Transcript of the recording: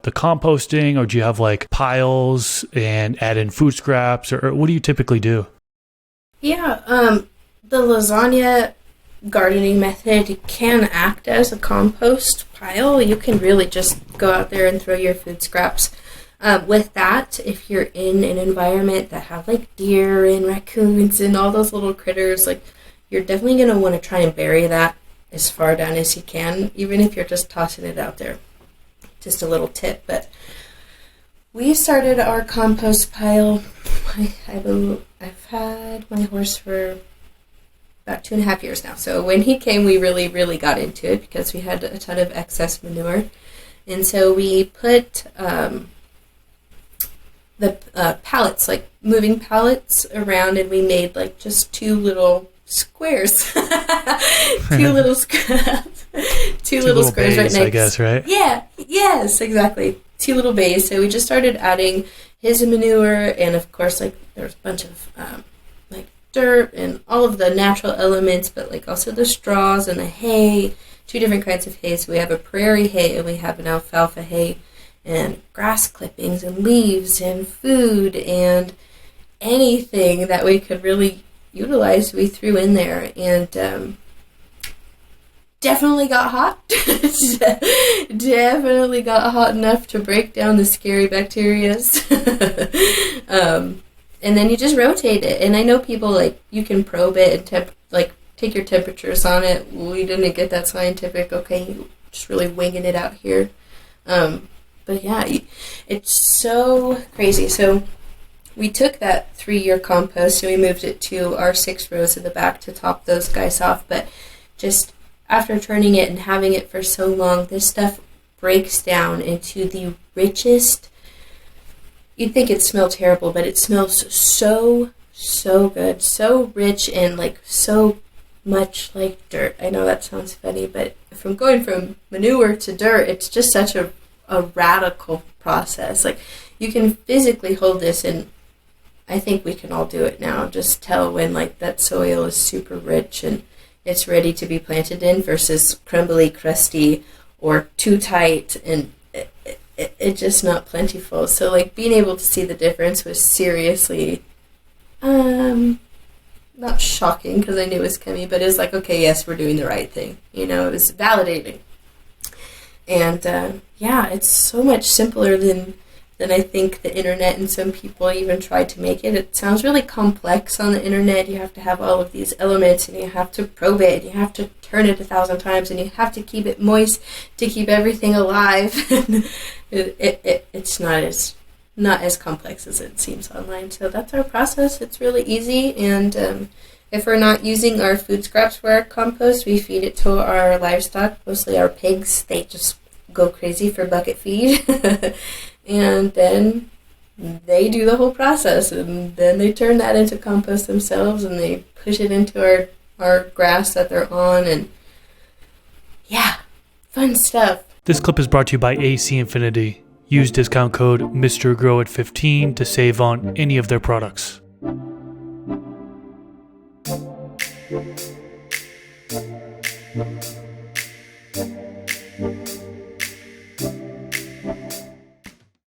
the composting, or do you have like piles and add in food scraps, or what do you typically do? Yeah, the lasagna gardening method can act as a compost pile. You can really just go out there and throw your food scraps. With that, if you're in an environment that have like deer and raccoons and all those little critters, like you're definitely going to want to try and bury that as far down as you can, even if you're just tossing it out there. Just a little tip. But we started our compost pile. I've had my horse for about 2.5 years now. So when he came, we really, really got into it because we had a ton of excess manure. And so we put the pallets, like moving pallets around, and we made like just two little squares. two little squares. two little squares bays, right next. I guess, right? Yeah, yes, exactly. Two little bays. So we just started adding his manure, and of course, like there's a bunch of like dirt and all of the natural elements, but like also the straws and the hay, 2 different kinds of hay. So we have a prairie hay and we have an alfalfa hay, and grass clippings and leaves and food and anything that we could really utilize we threw in there. And definitely got hot. Definitely got hot enough to break down the scary bacterias. And then you just rotate it. And I know people, like, you can probe it and take your temperatures on it. We didn't get that scientific. Okay, just really winging it out here. But yeah, it's so crazy. So we took that 3-year compost and we moved it to our 6 rows in the back to top those guys off. But just after turning it and having it for so long, this stuff breaks down into the richest. You'd think it smelled terrible, but it smells so, so good. So rich and like so much like dirt. I know that sounds funny, but from going from manure to dirt, it's just such a radical process. Like, you can physically hold this, and I think we can all do it now. Just tell when like that soil is super rich and it's ready to be planted in versus crumbly, crusty, or too tight, and it's just not plentiful. So like being able to see the difference was seriously not shocking, because I knew it was coming, but it was like, okay, yes, we're doing the right thing. You know, it was validating. And yeah, it's so much simpler than I think the internet and some people even tried to make it. It sounds really complex on the internet. You have to have all of these elements, and you have to probe it, and you have to turn it 1,000 times, and you have to keep it moist to keep everything alive. It's not as complex as it seems online. So that's our process. It's really easy, and if we're not using our food scraps for our compost, we feed it to our livestock, mostly our pigs. They just go crazy for bucket feed. And then they do the whole process, and then they turn that into compost themselves, and they push it into our grass that they're on, and yeah, fun stuff. This clip is brought to you by AC Infinity. Use discount code MrGrowIt15 to save on any of their products.